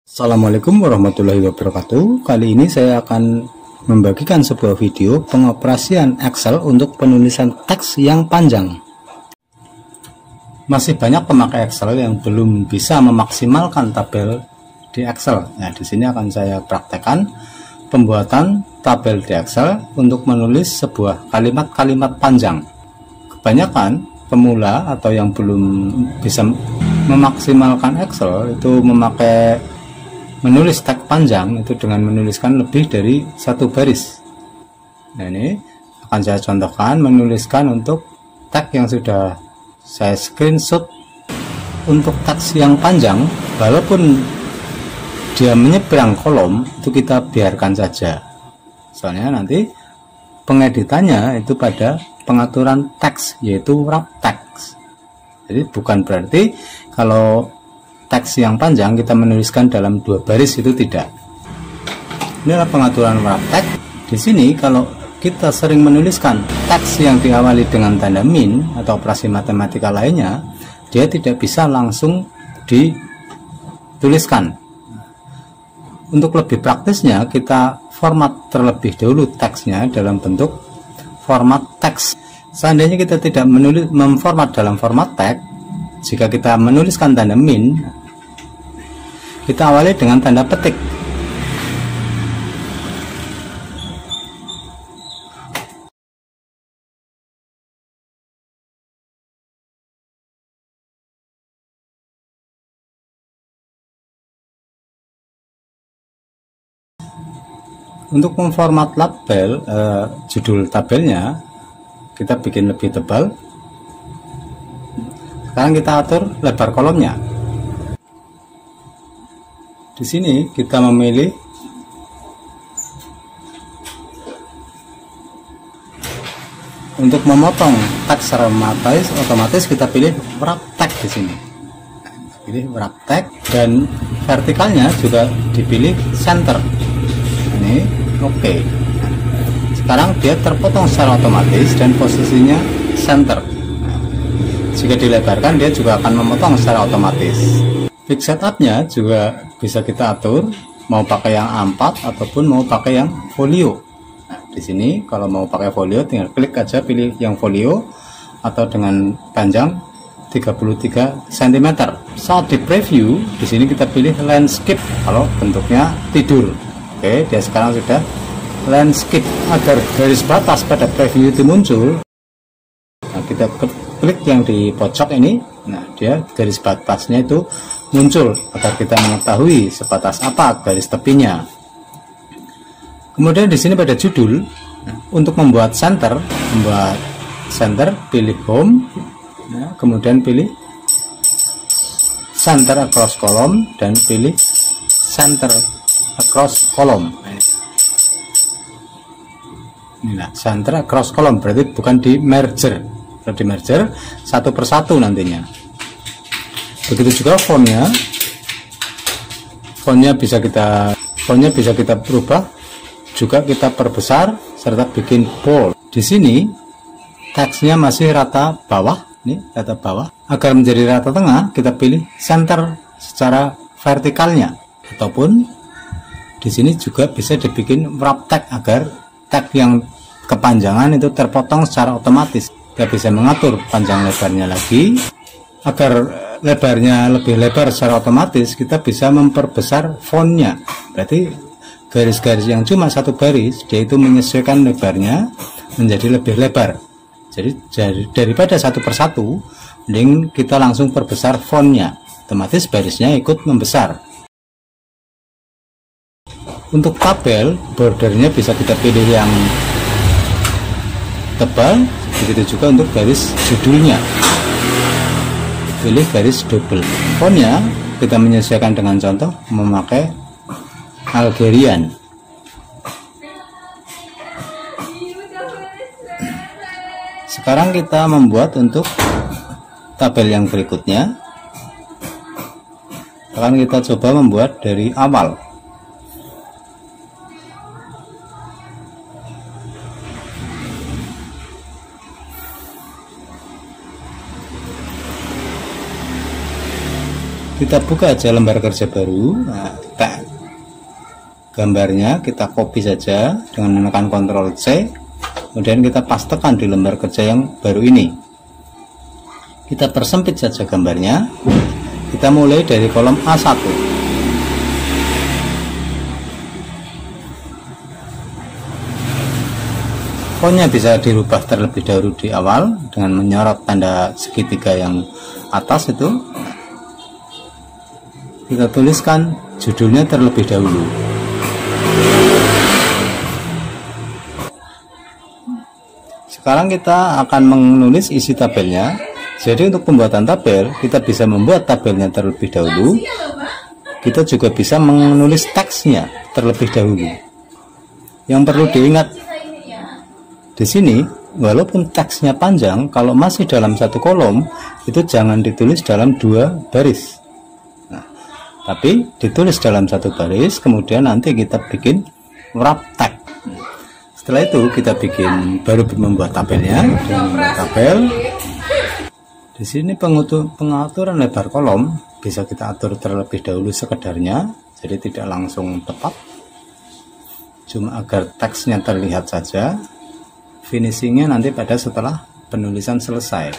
Assalamualaikum warahmatullahi wabarakatuh. Kali ini saya akan membagikan sebuah video pengoperasian Excel untuk penulisan teks yang panjang. Masih banyak pemakai Excel yang belum bisa memaksimalkan tabel di Excel. Nah, di sini akan saya praktekkan pembuatan tabel di Excel untuk menulis sebuah kalimat-kalimat panjang. Kebanyakan pemula atau yang belum bisa memaksimalkan Excel itu memakai menulis teks panjang itu dengan menuliskan lebih dari satu baris. Nah, ini akan saya contohkan menuliskan untuk teks yang sudah saya screenshot. Untuk teks yang panjang, walaupun dia menyeberang kolom, itu kita biarkan saja. Soalnya nanti pengeditannya itu pada pengaturan teks, yaitu wrap text. Jadi bukan berarti kalau teks yang panjang kita menuliskan dalam dua baris, itu tidak. Ini adalah pengaturan wrap text. Di sini kalau kita sering menuliskan teks yang diawali dengan tanda min atau operasi matematika lainnya, dia tidak bisa langsung dituliskan. Untuk lebih praktisnya, kita format terlebih dahulu teksnya dalam bentuk format teks. Seandainya kita tidak memformat dalam format teks, jika kita menuliskan tanda min, kita awali dengan tanda petik. Untuk memformat label judul tabelnya, kita bikin lebih tebal. Sekarang kita atur lebar kolomnya. Di sini kita memilih untuk memotong teks secara otomatis kita pilih wrap text di sini. Pilih wrap text dan vertikalnya juga dipilih center. Ini oke. Sekarang dia terpotong secara otomatis dan posisinya center. Jika dilebarkan dia juga akan memotong secara otomatis. Fix setupnya juga bisa kita atur, mau pakai yang A4 ataupun mau pakai yang folio. Nah, di sini kalau mau pakai folio tinggal klik aja pilih yang folio atau dengan panjang 33 cm. Saat di preview di sini kita pilih landscape kalau bentuknya tidur. Oke, dia sekarang sudah landscape. Agar garis batas pada preview itu muncul, nah, kita klik yang di pojok ini. Nah, dia garis batasnya itu muncul agar kita mengetahui sebatas apa garis tepinya. Kemudian di sini pada judul, untuk membuat center pilih home, nah, kemudian pilih center across column dan pilih center across column. Nah, center across column berarti bukan di merger. Kalau di merger satu persatu nantinya. Begitu juga fontnya bisa kita berubah, juga kita perbesar serta bikin bold. Di sini teksnya masih rata bawah, nih rata bawah. Agar menjadi rata tengah, kita pilih center secara vertikalnya, ataupun di sini juga bisa dibikin wrap text agar teks yang kepanjangan itu terpotong secara otomatis. Kita bisa mengatur panjang lebarnya lagi. Agar lebarnya lebih lebar secara otomatis, kita bisa memperbesar fontnya. Berarti garis-garis yang cuma satu baris, dia itu menyesuaikan lebarnya menjadi lebih lebar. Jadi daripada satu persatu, mending kita langsung perbesar fontnya, otomatis barisnya ikut membesar. Untuk tabel, bordernya bisa kita pilih yang tebal, begitu juga untuk garis judulnya. Pilih garis double. Fontnya kita menyesuaikan dengan contoh memakai Algerian. Sekarang kita membuat untuk tabel yang berikutnya. Akan kita coba membuat dari awal. Kita buka aja lembar kerja baru. Nah, gambarnya kita copy saja dengan menekan Ctrl C, kemudian kita pastekan di lembar kerja yang baru ini. Kita persempit saja gambarnya. Kita mulai dari kolom A1. Fontnya bisa dirubah terlebih dahulu di awal dengan menyorot tanda segitiga yang atas itu. Kita tuliskan judulnya terlebih dahulu. Sekarang kita akan menulis isi tabelnya. Jadi untuk pembuatan tabel, kita bisa membuat tabelnya terlebih dahulu. Kita juga bisa menulis teksnya terlebih dahulu. Yang perlu diingat di sini, walaupun teksnya panjang, kalau masih dalam satu kolom, itu jangan ditulis dalam 2 baris. Nah, tapi ditulis dalam satu baris, kemudian nanti kita bikin wrap text. Setelah itu kita baru membuat tabelnya dengan membuat tabel. Di sini pengaturan lebar kolom bisa kita atur terlebih dahulu sekedarnya, jadi tidak langsung tepat, cuma agar teksnya terlihat saja. Finishingnya nanti setelah penulisan selesai.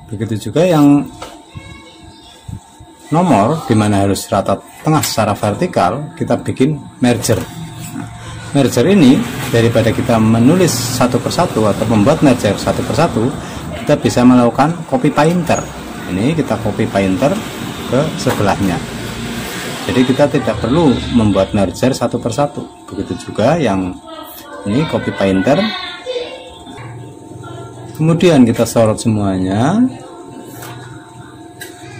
Begitu juga yang nomor, dimana harus rata tengah secara vertikal, kita bikin merger. Merger ini, daripada kita menulis satu persatu atau membuat merger satu persatu, kita bisa melakukan copy painter. Ini kita copy painter ke sebelahnya. Jadi kita tidak perlu membuat merger satu persatu. Begitu juga yang ini copy painter. Kemudian kita sorot semuanya.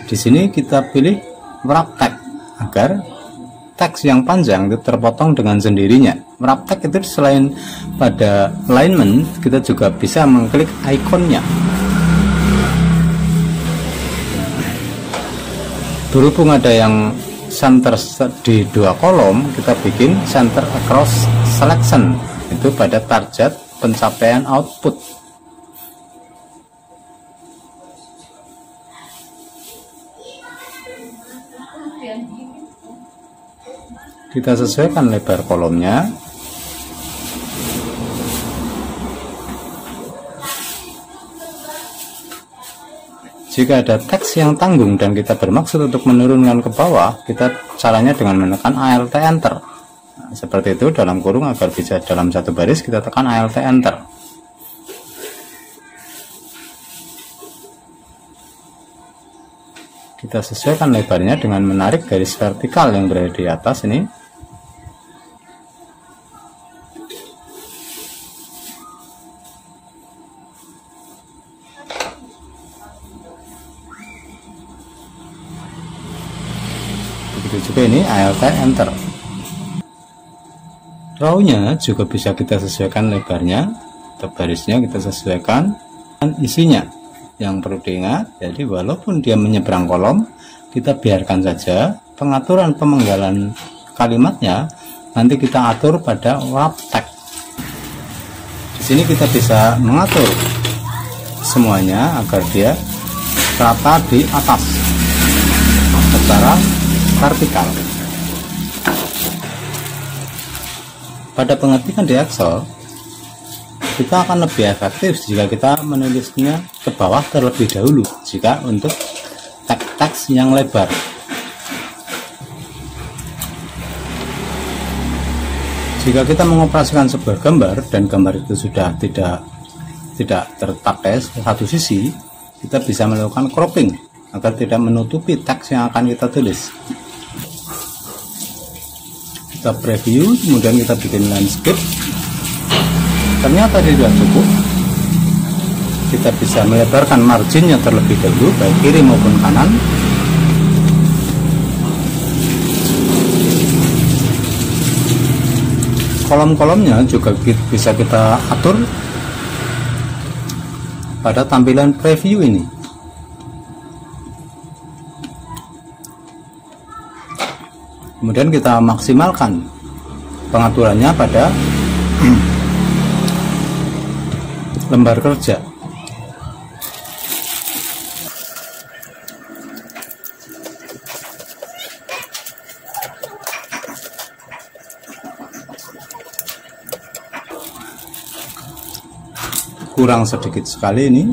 Di sini kita pilih wrap text agar teks yang panjang itu terpotong dengan sendirinya. Wrap text itu selain pada alignment, kita juga bisa mengklik ikonnya. Berhubung ada yang center di 2 kolom, kita bikin center across selection, itu pada target pencapaian output. Kita sesuaikan lebar kolomnya. Jika ada teks yang tanggung dan kita bermaksud untuk menurunkan ke bawah, kita caranya dengan menekan Alt Enter. Nah, seperti itu, dalam kurung agar bisa dalam satu baris, kita tekan Alt Enter. Kita sesuaikan lebarnya dengan menarik garis vertikal yang berada di atas ini. Begitu juga ini Alt Enter. Row-nya juga bisa kita sesuaikan lebarnya, atau barisnya kita sesuaikan, dan isinya. Yang perlu diingat, jadi walaupun dia menyeberang kolom, kita biarkan saja. Pengaturan pemenggalan kalimatnya nanti kita atur pada wrap text. Di sini kita bisa mengatur semuanya agar dia rata di atas secara vertikal. Pada pengetikan di Excel, kita akan lebih efektif jika kita menulisnya ke bawah terlebih dahulu jika untuk teks yang lebar. Jika kita mengoperasikan sebuah gambar dan gambar itu sudah tidak terpakai satu sisi, kita bisa melakukan cropping agar tidak menutupi teks yang akan kita tulis. Kita preview, kemudian kita bikin landscape. Ternyata tidak cukup. Kita bisa melebarkan marginnya terlebih dahulu, baik kiri maupun kanan. Kolom-kolomnya juga bisa kita atur pada tampilan preview ini. Kemudian kita maksimalkan pengaturannya pada lembar kerja. kurang sedikit sekali ini.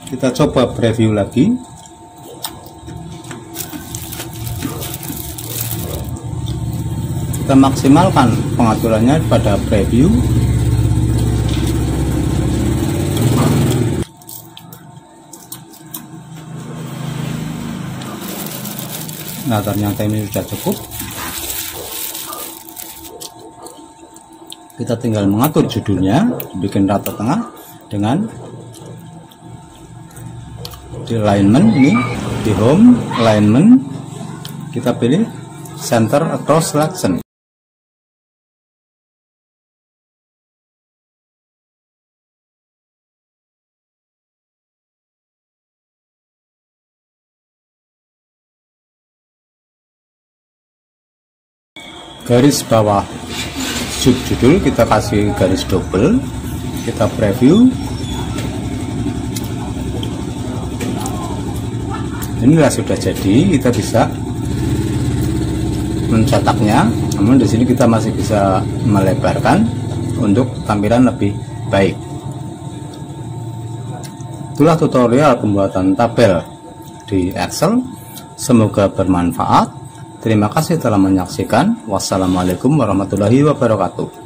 Kita coba preview lagi. Kita maksimalkan pengaturannya pada preview. Nah, ternyata ini sudah cukup. Kita tinggal mengatur judulnya, bikin rata tengah dengan di alignment ini, di home alignment kita pilih center across selection. Garis bawah subjudul kita kasih garis double, kita preview. Inilah sudah jadi, kita bisa mencetaknya. Namun di sini kita masih bisa melebarkan untuk tampilan lebih baik. Itulah tutorial pembuatan tabel di Excel. Semoga bermanfaat. Terima kasih telah menyaksikan. Wassalamualaikum warahmatullahi wabarakatuh.